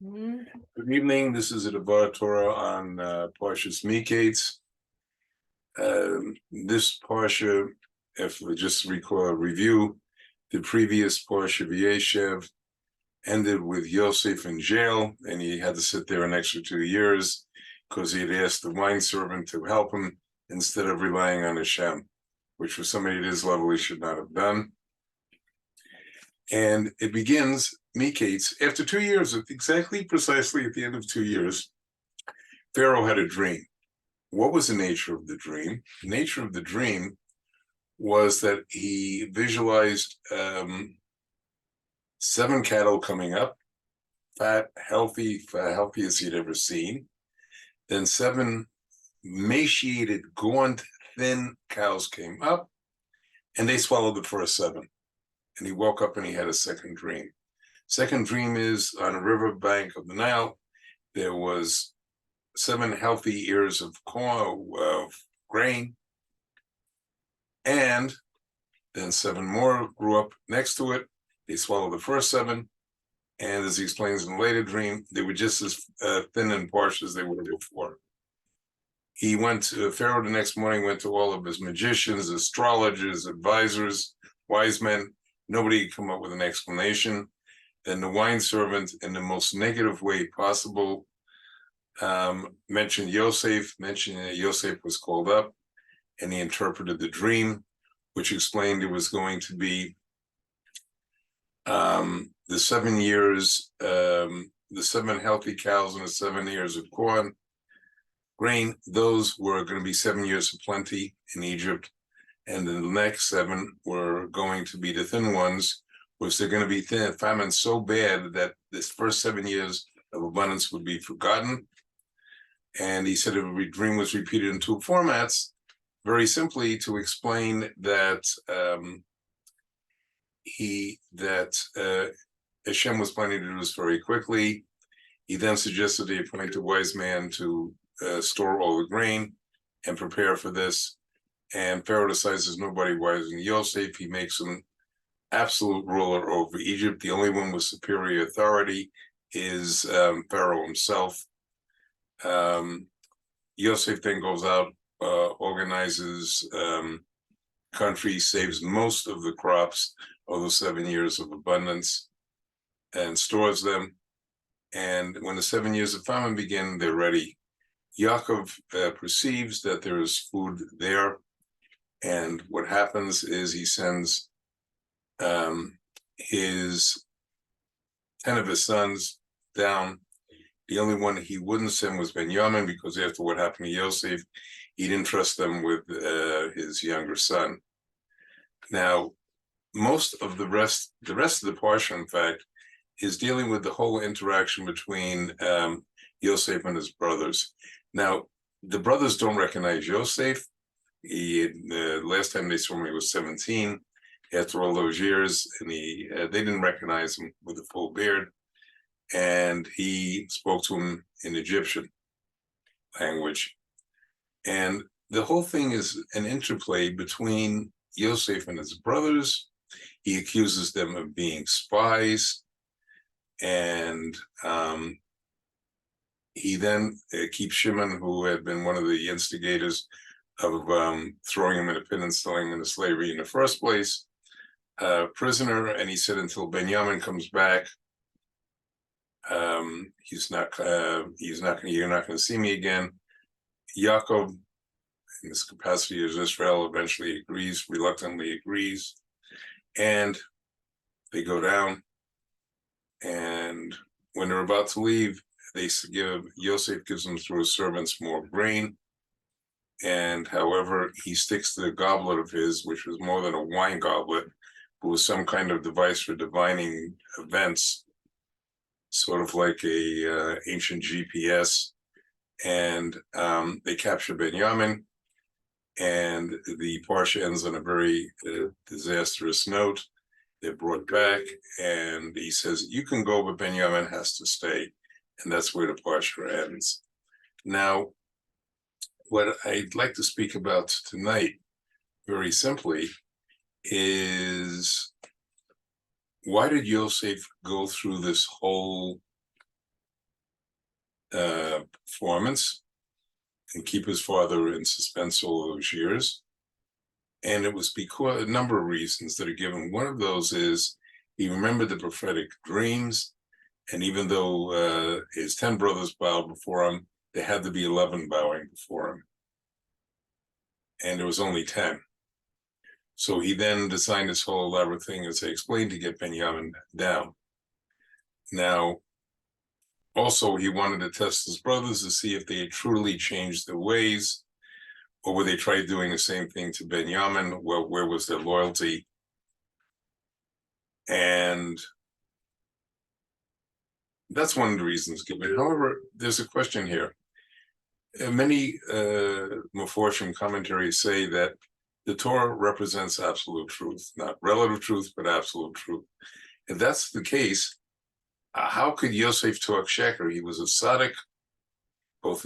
Good evening. This is a Devar Torah on Parashat Mikeitz. This Parsha, if we just recall review, the previous Parsha V'yeshev ended with Yosef in jail, and he had to sit there an extra 2 years because he had asked the wine servant to help him instead of relying on Hashem, which for somebody at his level he should not have done. And it begins, Mikeitz, after 2 years, precisely at the end of 2 years, Pharaoh had a dream. What was the nature of the dream? The nature of the dream was that he visualized 7 cattle coming up, fat, healthiest he'd ever seen. Then 7 emaciated, gaunt, thin cows came up, and they swallowed the first 7. And he woke up and he had a second dream. Second dream is on a river bank of the Nile, there was 7 healthy ears of corn, of grain, and then 7 more grew up next to it. They swallowed the first 7, and as he explains in a later dream, they were just as thin and parched as they were before. He went to Pharaoh the next morning, went to all of his magicians, astrologers, advisors, wise men. Nobody could come up with an explanation. Then the wine servant, in the most negative way possible, mentioned Yosef, mentioning that Yosef was called up, and he interpreted the dream, which explained it was going to be the 7 years, the 7 healthy cows and the 7 ears of grain. Those were going to be 7 years of plenty in Egypt. And then the next 7 were going to be the thin ones, which they're going to be thin, famine so bad that this first 7 years of abundance would be forgotten. And he said every dream was repeated in 2 formats, very simply to explain that Hashem was planning to do this very quickly. He then suggested they appoint a wise man to store all the grain and prepare for this. And Pharaoh decides there's nobody wiser than Yosef. He makes him absolute ruler over Egypt. The only one with superior authority is Pharaoh himself. Yosef then goes out, organizes country, saves most of the crops of the 7 years of abundance, and stores them. And when the 7 years of famine begin, they're ready. Yaakov perceives that there is food there. And what happens is he sends his 10 of his sons down. The only one he wouldn't send was Benjamin, because after what happened to Yosef, he didn't trust them with his younger son. Now, most of the rest of the parsha, in fact, is dealing with the whole interaction between Yosef and his brothers. Now, the brothers don't recognize Yosef. Last time they saw him, he was 17. After all those years, and they didn't recognize him with a full beard. And he spoke to him in Egyptian language. And the whole thing is an interplay between Yosef and his brothers. He accuses them of being spies. And he then keeps Shimon, who had been one of the instigators of throwing him in a pit and selling him into slavery in the first place, prisoner. And he said, until Benjamin comes back, you're not going to see me again. Yaakov, in his capacity as Israel, eventually agrees, reluctantly agrees, and they go down. And when they're about to leave, Yosef gives them through his servants more grain. And however, he sticks to the goblet of his, which was more than a wine goblet, but was some kind of device for divining events, sort of like a ancient GPS. And they capture Benjamin, and the parsha ends on a very disastrous note. They're brought back, and he says, you can go, but Benjamin has to stay. And that's where the parsha ends. Now, what I'd like to speak about tonight, very simply, is why did Yosef go through this whole performance and keep his father in suspense all those years. And it was because a number of reasons that are given. One of those is he remembered the prophetic dreams, and even though his 10 brothers bowed before him, there had to be 11 bowing before him, and there was only 10. So he then designed this whole elaborate thing, as I explained, to get Benjamin down. Now, also, he wanted to test his brothers to see if they had truly changed their ways, or would they try doing the same thing to Benjamin? Well, where was their loyalty? And that's one of the reasons given. However, there's a question here. Many Meforshim commentaries say that the Torah represents absolute truth, not relative truth, but absolute truth. If that's the case, how could Yosef talk sheker? He was a tzaddik, both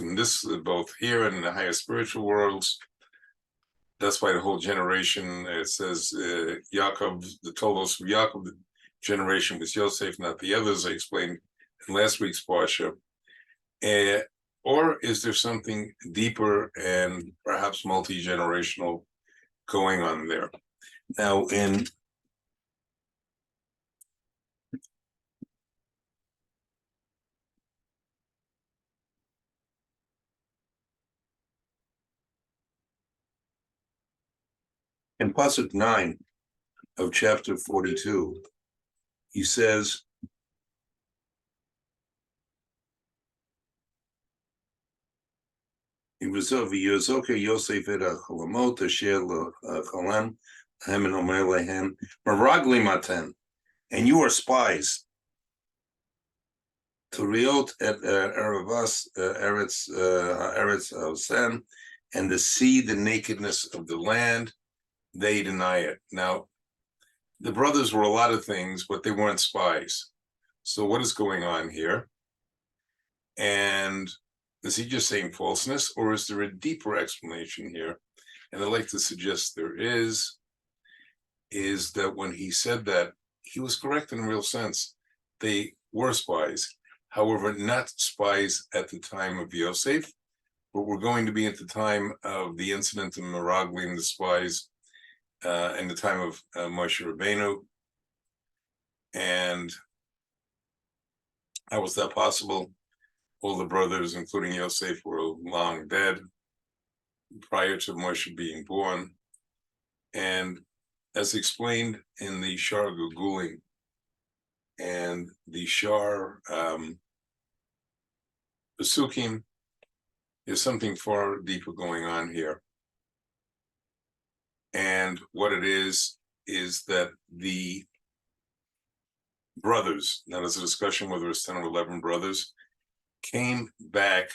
here and in the higher spiritual worlds. That's why the whole generation, it says Yaakov, the Tolos of Yaakov, the generation was Yosef, not the others. I explained in last week's parsha. Or is there something deeper and perhaps multi-generational going on there? Now, in Pasuk 9 of chapter 42, he says, Yosef Yosef et hacholamot asher lechalam hem and omer lehem meragli maten, and you are spies. Turiot et eravas eretz haosen, and to see the nakedness of the land, they deny it. Now, the brothers were a lot of things, but they weren't spies. So what is going on here? And is he just saying falseness, or is there a deeper explanation here? And I'd like to suggest there is that when he said that, he was correct in a real sense. They were spies. However, not spies at the time of Yosef, but we're going to be at the time of the incident in Meraglim, the spies, in the time of Moshe Rabbeinu. And how was that possible? All the brothers, including Yosef, were long dead prior to Moshe being born. And as explained in the Shar Gugulim and the Shar Pesukim, there's something far deeper going on here. And what it is that the brothers, now there's a discussion whether it's 10 or 11 brothers, came back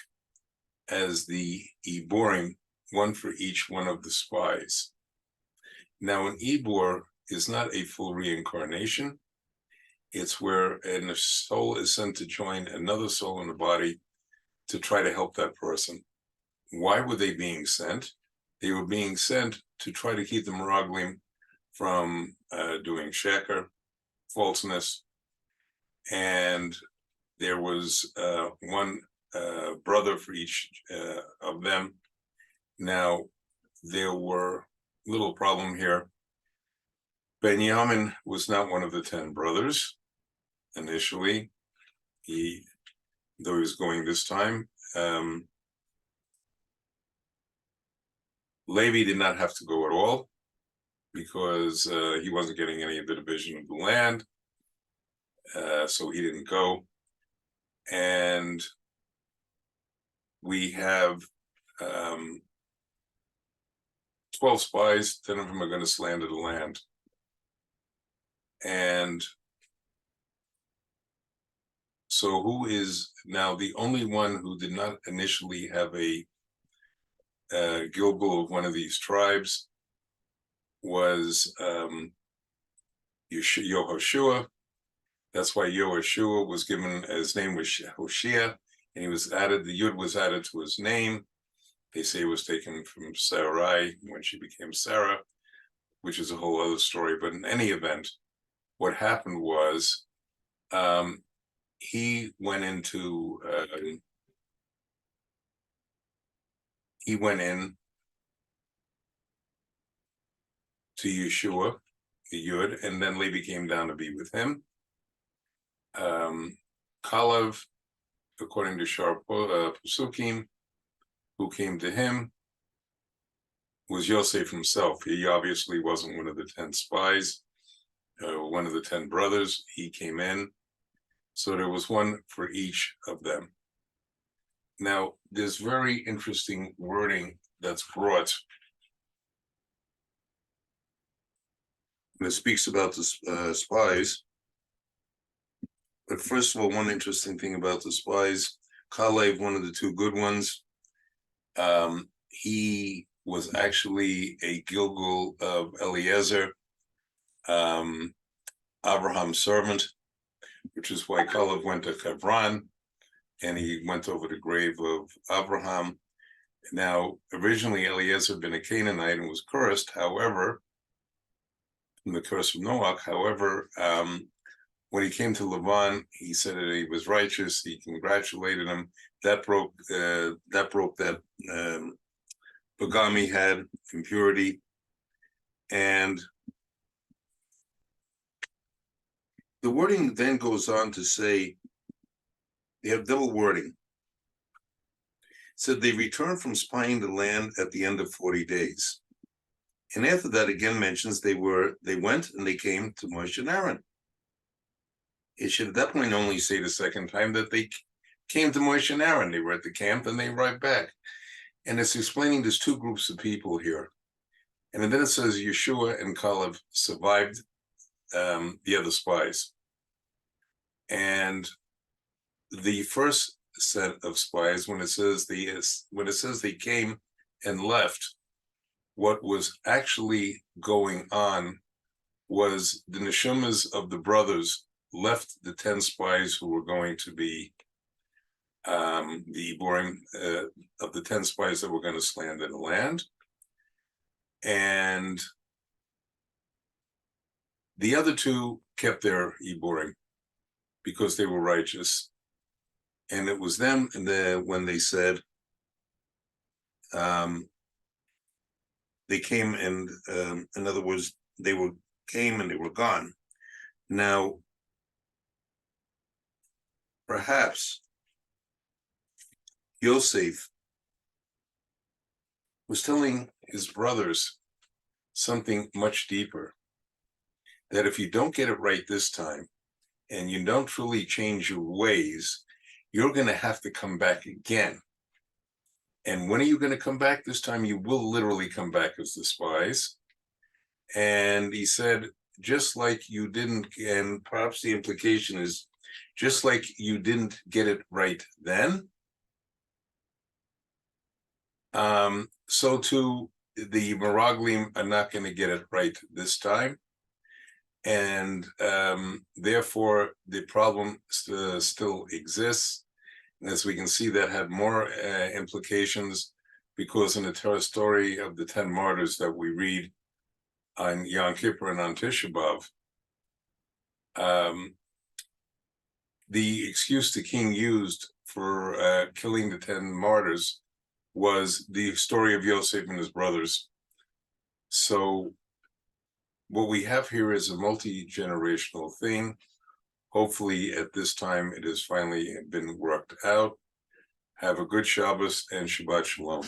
as the Iborim, one for each one of the spies. Now, an Ibor is not a full reincarnation. It's where a soul is sent to join another soul in the body to try to help that person. Why were they being sent? They were being sent to try to keep the Meraglim from doing sheker, falseness, and there was one brother for each of them. Now, there were a little problem here. Benjamin was not one of the 10 brothers initially, though he was going this time. Levi did not have to go at all because he wasn't getting any of the division of the land, so he didn't go. And we have 12 spies, 10 of them are going to slander the land. And so who is now the only one who did not initially have a Gilgal of one of these tribes was Yehoshua. That's why Yehoshua was given, his name was Hoshea, and he was added, the Yud was added to his name. They say it was taken from Sarai when she became Sarah, which is a whole other story. But in any event, what happened was he went into he went in to Yeshua, the Yud, and then Levi came down to be with him. Kalev, according to Shar Pesukim, who came to him, was Yosef himself. He obviously wasn't one of the 10 spies, one of the 10 brothers. He came in. So there was one for each of them. Now, there's very interesting wording that's brought when it speaks about the spies. But first of all, one interesting thing about the spies, Kalev, one of the 2 good ones, he was actually a Gilgal of Eliezer, Abraham's servant, which is why Kalev went to Hebron, and he went over the grave of Abraham. Now, originally Eliezer had been a Canaanite and was cursed. However, from the curse of Noach, however, when he came to Laban, he said that he was righteous. He congratulated him. That broke that pagam he had, impurity. And the wording then goes on to say, they have double wording. It said they returned from spying the land at the end of 40 days. And after that again mentions they went and they came to Moshe and Aaron. It should at that point only say the second time that they came to Moshe and Aaron. They were at the camp and they arrived back. And it's explaining there's 2 groups of people here. And then it says Yeshua and Kalev survived the other spies. And the first set of spies, when it says they came and left, what was actually going on was the neshamas of the brothers left the 10 spies who were going to be the Iborim of the 10 spies that were going to slander the land. And the other 2 kept their Iborim because they were righteous. And it was them when they said, they came and, in other words, came and they were gone. Now, perhaps Yosef was telling his brothers something much deeper, that if you don't get it right this time, and you don't truly change your ways, you're going to have to come back again. And when are you going to come back? This time you will literally come back as the spies. And he said, just like you didn't, and perhaps the implication is, just like you didn't get it right then, so too the Meraglim are not going to get it right this time. And therefore the problem still exists. And as we can see, that had more implications, because in the story of the 10 martyrs that we read on Yom Kippur and on Tisha B'Av, the excuse the king used for killing the 10 martyrs was the story of Yosef and his brothers. So what we have here is a multi-generational thing. Hopefully at this time it has finally been worked out. Have a good Shabbos and Shabbat Shalom.